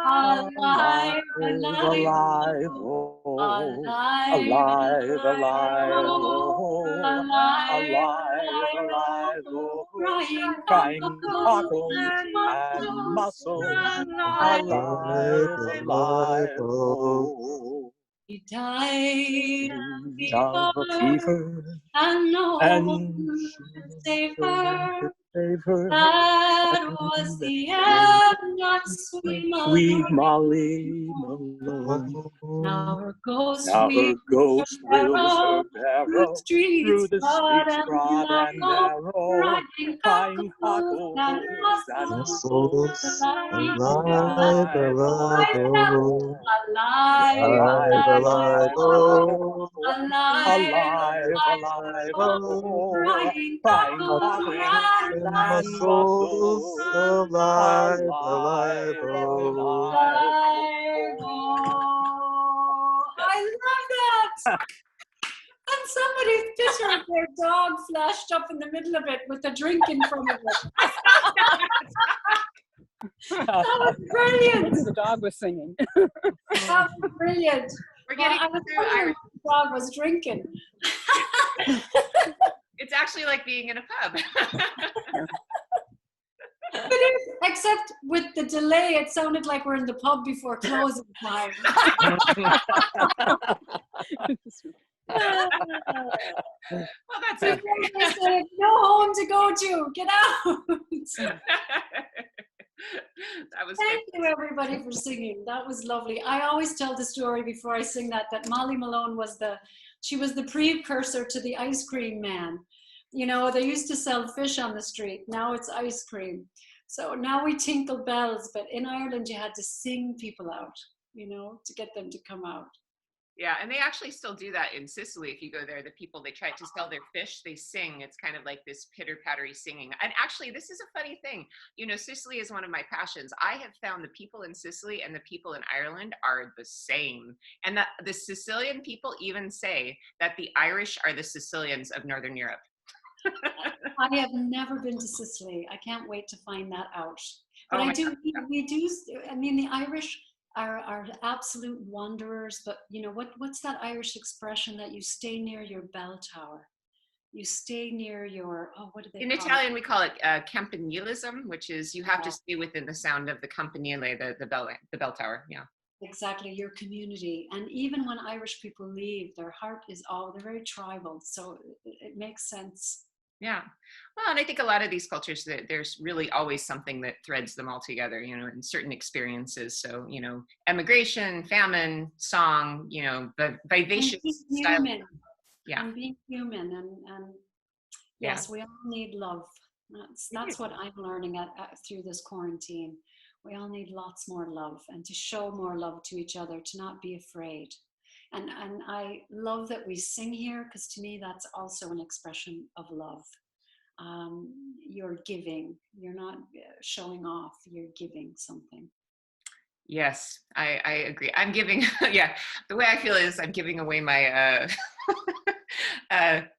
alive, alive, oh, alive, alive, oh, alive, alive, oh, crying cockles and mussels, alive, alive, oh. He died of fever, and no one could save her. That was the end of sweet Molly Malone. Now her ghost wheels her barrow through the streets broad and narrow, crying cockles and mussels, alive, alive, oh, alive, alive, oh, alive, alive, oh, crying cockles and mussels, alive, alive, oh. I love that! And somebody's picture of their dog flashed up in the middle of it with a drink in front of it. That was brilliant! The dog was singing. That was brilliant. We're getting I was through wondering if the dog was drinking. It's actually like being in a pub. Except with the delay, it sounded like we're in the pub before closing time. Well, that's okay. Said, no home to go to. Get out. That was Thank you, everybody, for singing. That was lovely. I always tell the story before I sing that Molly Malone was the precursor to the ice cream man. You know, they used to sell fish on the street. Now it's ice cream. So now we tinkle bells, but in Ireland you had to sing people out, you know, to get them to come out. Yeah, and they actually still do that in Sicily. If you go there, the people, they try to sell their fish, they sing. It's kind of like this pitter-pattery singing. And actually, this is a funny thing. You know, Sicily is one of my passions. I have found the people in Sicily and the people in Ireland are the same. And the Sicilian people even say that the Irish are the Sicilians of Northern Europe. I have never been to Sicily. I can't wait to find that out. But Oh I my do, God. we do, I mean, the Irish are absolute wanderers, but you know, what's that Irish expression that you stay near your bell tower? You stay near your, oh, what do they In call it? Italian, we call it campanilism, which is you have to Yeah, stay within the sound of the campanile, the bell tower. Yeah. exactly, your community. And even when Irish people leave, their heart is all, they're very tribal. So it makes sense. Yeah. Well, and I think a lot of these cultures that there's really always something that threads them all together, you know, in certain experiences. So, you know, emigration, famine, song, you know, the And being vivacious style. human, Yeah. and Yeah. yes, we all need love. We do. That's what I'm learning through this quarantine. We all need lots more love and to show more love to each other, to not be afraid. And I love that we sing here because to me that's also an expression of love. You're giving. You're not showing off. You're giving something. Yes, I agree. I'm giving, yeah, the way I feel is I'm giving away my,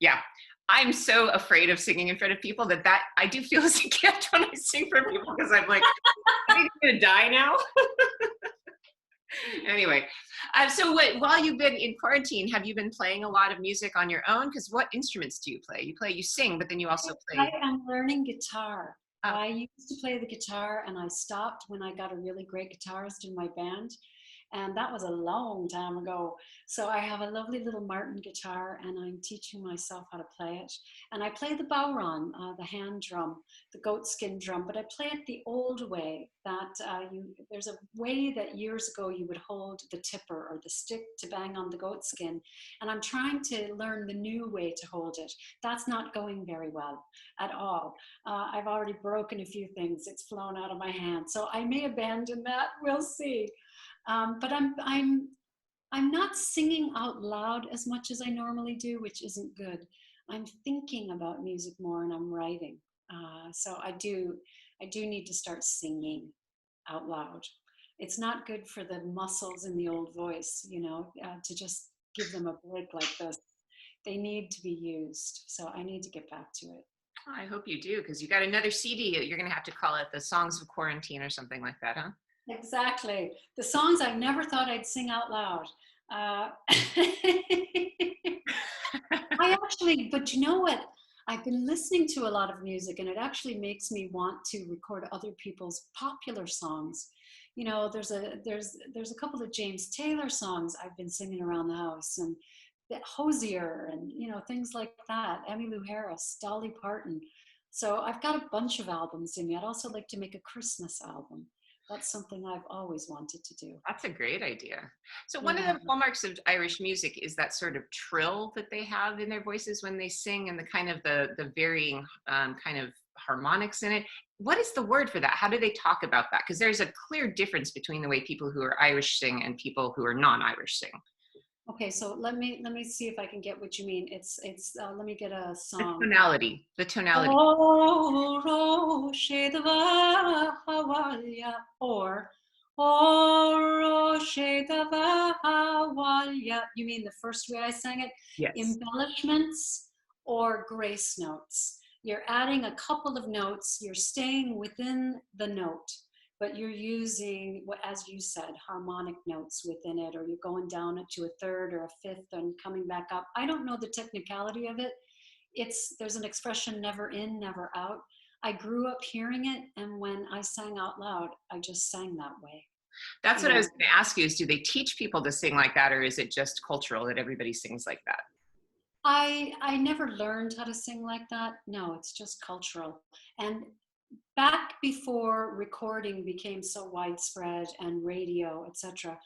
yeah, I'm so afraid of singing in front of people that I do feel as a gift when I sing for people because I'm like, I think I'm gonna die now. Anyway, so while you've been in quarantine, have you been playing a lot of music on your own? Because what instruments do you play? You sing, but then you also I play. am learning guitar. Oh, I used to play the guitar and I stopped when I got a really great guitarist in my band. And that was a long time ago. So I have a lovely little Martin guitar and I'm teaching myself how to play it. And I play the bowron, the hand drum, the goatskin drum, but I play it the old way that there's a way that years ago you would hold the tipper or the stick to bang on the goatskin. And I'm trying to learn the new way to hold it. That's not going very well at all. I've already broken a few things. It's flown out of my hand. So I may abandon that. We'll see. But I'm not singing out loud as much as I normally do, which isn't good. I'm thinking about music more and I'm writing. So I do need to start singing out loud. It's not good for the muscles in the old voice, you know, to just give them a break like this. They need to be used. So I need to get back to it. I hope you do, because you got another CD. You're gonna have to call it the Songs of Quarantine or something like that, huh? Exactly. The songs I never thought I'd sing out loud. But you know what? I've been listening to a lot of music and it actually makes me want to record other people's popular songs. You know, there's a couple of James Taylor songs I've been singing around the house and Hosier and, you know, things like that. Emmylou Harris, Dolly Parton. So I've got a bunch of albums in me. I'd also like to make a Christmas album. That's something I've always wanted to do. That's a great idea. So one of Yeah. the hallmarks of Irish music is that sort of trill that they have in their voices when they sing, and the kind of the varying kind of harmonics in it. What is the word for that? How do they talk about that? Because there's a clear difference between the way people who are Irish sing and people who are non-Irish sing. Okay, so let me see if I can get what you mean. It's let me get a The song. tonality, the tonality. Oh, Roche the Vahawalia, or Oh, Roche the Vahawalia. You mean the first way I sang it? Yes. Embellishments or grace notes. You're adding a couple of notes. You're staying within the note, but you're using, as you said, harmonic notes within it, or you're going down it to a third or a fifth and coming back up. I don't know the technicality of it. There's an expression, never in, never out. I grew up hearing it, and when I sang out loud, I just sang that way. That's what I Yeah. was going to ask you, is do they teach people to sing like that, or is it just cultural that everybody sings like that? I never learned how to sing like that. No, it's just cultural. And back before recording became so widespread and radio, etc.,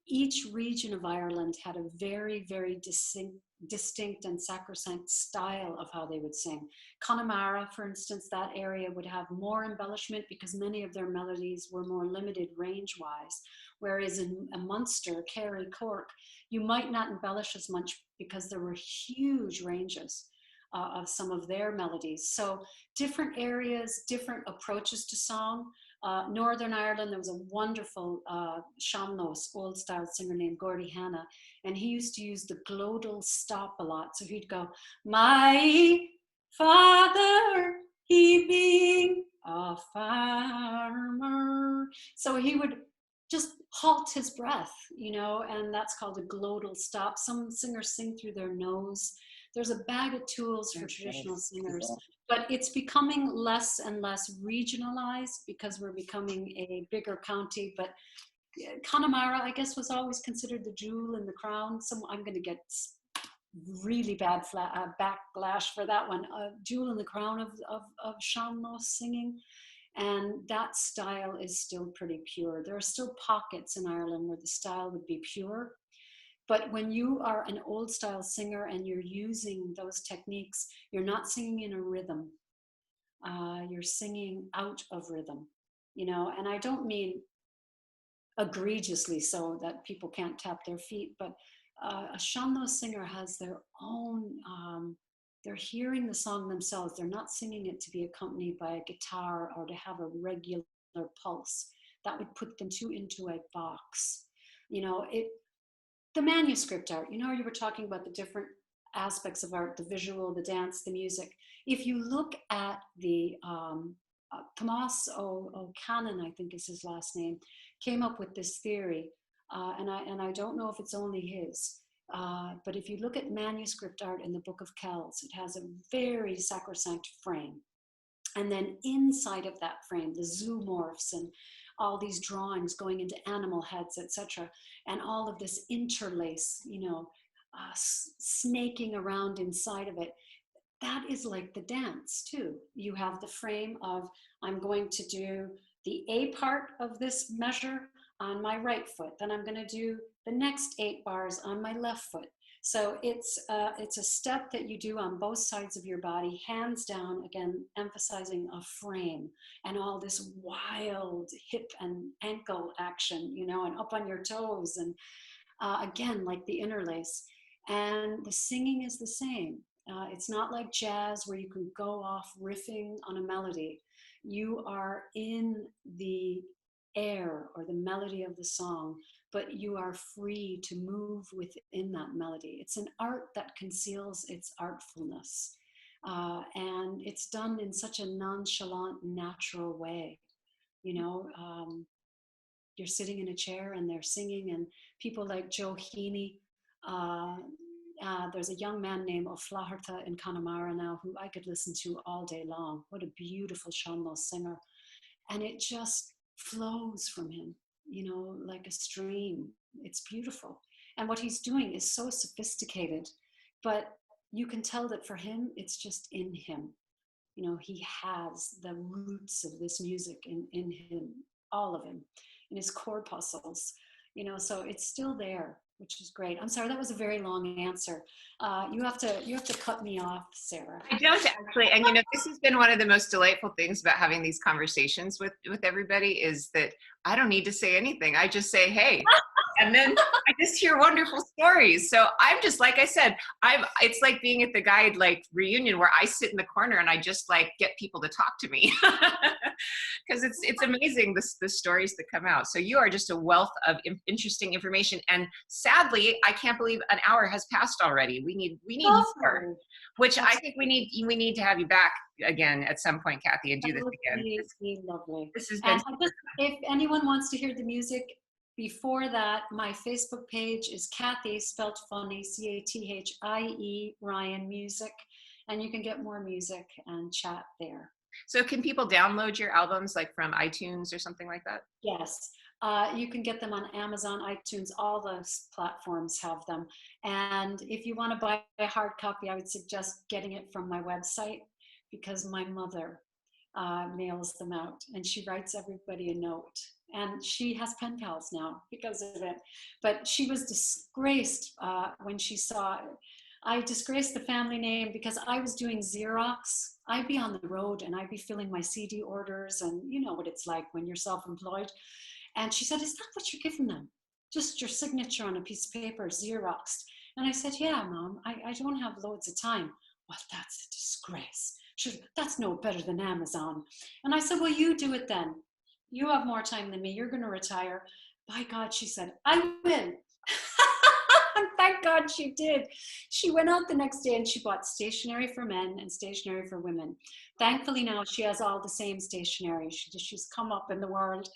each region of Ireland had a very, very distinct and sacrosanct style of how they would sing. Connemara, for instance, that area would have more embellishment because many of their melodies were more limited range-wise, whereas in Munster, Kerry, Cork, you might not embellish as much because there were huge ranges of some of their melodies. So different areas, different approaches to song. Northern Ireland, there was a wonderful sean-nós, old style singer named Gordy Hanna, and he used to use the glottal stop a lot. So he'd go, my father, he being a farmer. So he would just halt his breath, you know, and that's called a glottal stop. Some singers sing through their nose. There's a bag of tools for traditional singers, but it's becoming less and less regionalized because we're becoming a bigger county. But Connemara, I guess, was always considered the jewel in the crown. I'm going to get really bad backlash for that one. Jewel in the crown of sean-nós singing. And that style is still pretty pure. There are still pockets in Ireland where the style would be pure. But when you are an old style singer and you're using those techniques, you're not singing in a rhythm. You're singing out of rhythm, you know, and I don't mean egregiously so that people can't tap their feet, but a sean-nós singer has their own, they're hearing the song themselves. They're not singing it to be accompanied by a guitar or to have a regular pulse. That would put them too into a box. You know, the manuscript art, you know, you were talking about the different aspects of art, the visual, the dance, the music. If you look at the Tomás O'Cannon, I think is his last name, came up with this theory, and I don't know if it's only his, but if you look at manuscript art in the Book of Kells, it has a very sacrosanct frame. And then inside of that frame, the zoomorphs and all these drawings going into animal heads, etc., and all of this interlace, you know, snaking around inside of it. That is like the dance too. You have the frame of, I'm going to do the A part of this measure on my right foot, then I'm going to do the next 8 bars on my left foot. So it's a step that you do on both sides of your body, hands down, again, emphasizing a frame and all this wild hip and ankle action, you know, and up on your toes. And again, like the interlace. And the singing is the same. It's not like jazz where you can go off riffing on a melody. You are in the air or the melody of the song, but you are free to move within that melody. It's an art that conceals its artfulness. And it's done in such a nonchalant, natural way. You know, you're sitting in a chair and they're singing, and people like Joe Heaney, there's a young man named O'Flaherty in Connemara now who I could listen to all day long. What a beautiful sean-nós singer. And it just flows from him, you know, like a stream. It's beautiful. And what he's doing is so sophisticated, but you can tell that for him, it's just in him. You know, he has the roots of this music in him, all of him, in his corpuscles, you know, so it's still there, which is great. I'm sorry, that was a very long answer. You have to cut me off, Sarah. I don't actually, and you know, this has been one of the most delightful things about having these conversations with everybody is that I don't need to say anything. I just say, hey, and then I just hear wonderful stories. So I'm just, like I said, it's like being at the guide like reunion where I sit in the corner and I just like get people to talk to me because it's amazing the stories that come out. So you are just a wealth of interesting information. And sadly, I can't believe an hour has passed already. We need more, which I think we need to have you back again at some point, Cathie, and do this again. Be lovely. This has been. If anyone wants to hear the music before that, my Facebook page is Cathie, spelled funny, Cathie Ryan Music, and you can get more music and chat there. So can people download your albums like from iTunes or something like that? Yes, you can get them on Amazon, iTunes, all those platforms have them. And if you want to buy a hard copy, I would suggest getting it from my website, because my mother mails them out, and she writes everybody a note. And she has pen pals now because of it. But she was disgraced when she saw it. I disgraced the family name because I was doing Xerox. I'd be on the road and I'd be filling my CD orders, and you know what it's like when you're self-employed. And she said, "Is that what you're giving them? Just your signature on a piece of paper, Xeroxed?" And I said, "Yeah, Mom, I don't have loads of time." "Well, that's a disgrace." She said, "That's no better than Amazon." And I said, "Well, you do it then. You have more time than me. You're going to retire." "By God," she said, "I will." And thank God she did. She went out the next day and she bought stationery for men and stationery for women. Thankfully now she has all the same stationery. She's come up in the world.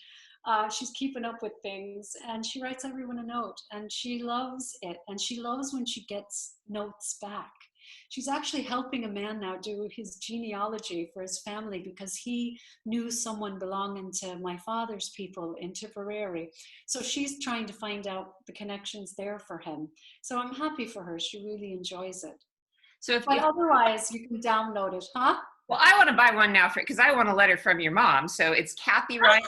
She's keeping up with things, and she writes everyone a note, and she loves it. And she loves when she gets notes back. She's actually helping a man now do his genealogy for his family because he knew someone belonging to my father's people in Tipperary. So she's trying to find out the connections there for him. So I'm happy for her. She really enjoys it. So But otherwise, you can download it, huh? well, I want to buy one now because I want a letter from your mom. So it's Cathie Ryan.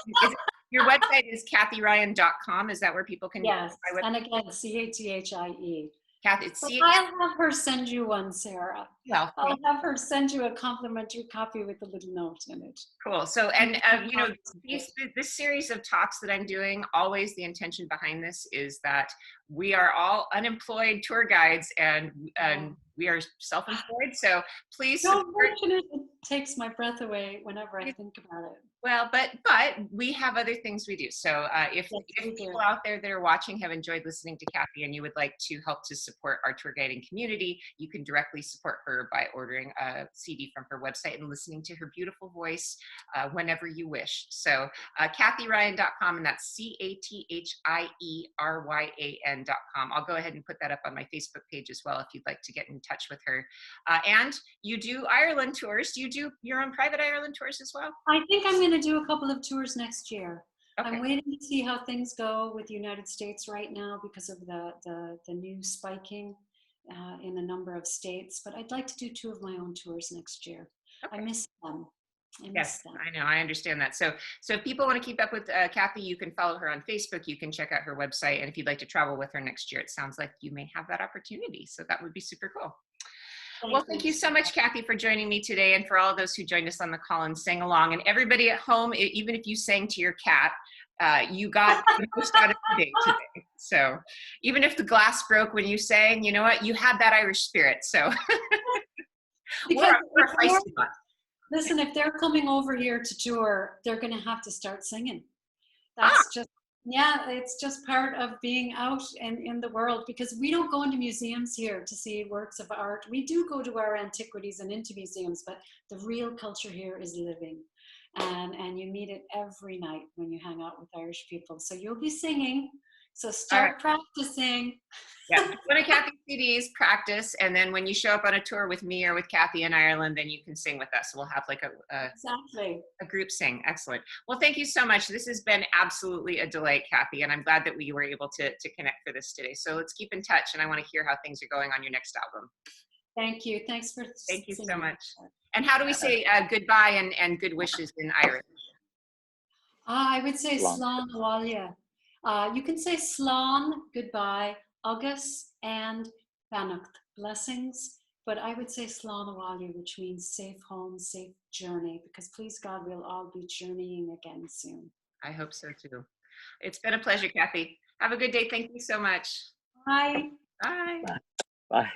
Your website is cathieryan.com. Is that where people can? Yes, and again, Cathie. Kathy, it's I'll have her send you one, Sarah. well, I'll have her send you a complimentary copy with a little note in it. cool. So, and you know, this series of talks that I'm doing, always the intention behind this is that we are all unemployed tour guides, and we are self-employed. So please So support. it takes my breath away whenever I think about it. Well, but we have other things we do. So if people out there that are watching have enjoyed listening to Cathie and you would like to help to support our tour guiding community, you can directly support her by ordering a CD from her website and listening to her beautiful voice whenever you wish. So cathieryan.com, and that's CATHIERYAN.com. I'll go ahead and put that up on my Facebook page as well if you'd like to get in touch with her. And you do Ireland tours. Do you do your own private Ireland tours as well? I think I'm going to do a couple of tours next year. Okay. I'm waiting to see how things go with the United States right now because of the new spiking in a number of states. But I'd like to do 2 of my own tours next year. Okay. I miss them. Yes, I know. I understand that. So if people want to keep up with Cathie, you can follow her on Facebook. You can check out her website. And if you'd like to travel with her next year, it sounds like you may have that opportunity. So that would be super cool. Well, thank you so much, Cathie, for joining me today, and for all those who joined us on the call and sang along. And everybody at home, even if you sang to your cat, you got the most out of the day today. So even if the glass broke when you sang, you know what? You had that Irish spirit. So we're a feisty bunch. Listen, if they're coming over here to tour, they're going to have to start singing. That's just, yeah, it's just part of being out in the world, because we don't go into museums here to see works of art. We do go to our antiquities and into museums, but the real culture here is living. And you meet it every night when you hang out with Irish people. So you'll be singing. So start practicing. Yeah, one of Cathie's CDs, practice, and then when you show up on a tour with me or with Cathie in Ireland, then you can sing with us. We'll have like a group sing. Excellent. Well, thank you so much. This has been absolutely a delight, Cathie, and I'm glad that we were able to connect for this today. So let's keep in touch, and I want to hear how things are going on your next album. Thank you. Thanks for Thank you so much. And how do we say goodbye and good wishes in Irish? I would say slán bhaile. You can say slán, goodbye, agus, and beannacht, blessings. But I would say slán bhaile, which means safe home, safe journey, because please God, we'll all be journeying again soon. I hope so too. It's been a pleasure, Cathie. Have a good day. Thank you so much. Bye. Bye. Bye.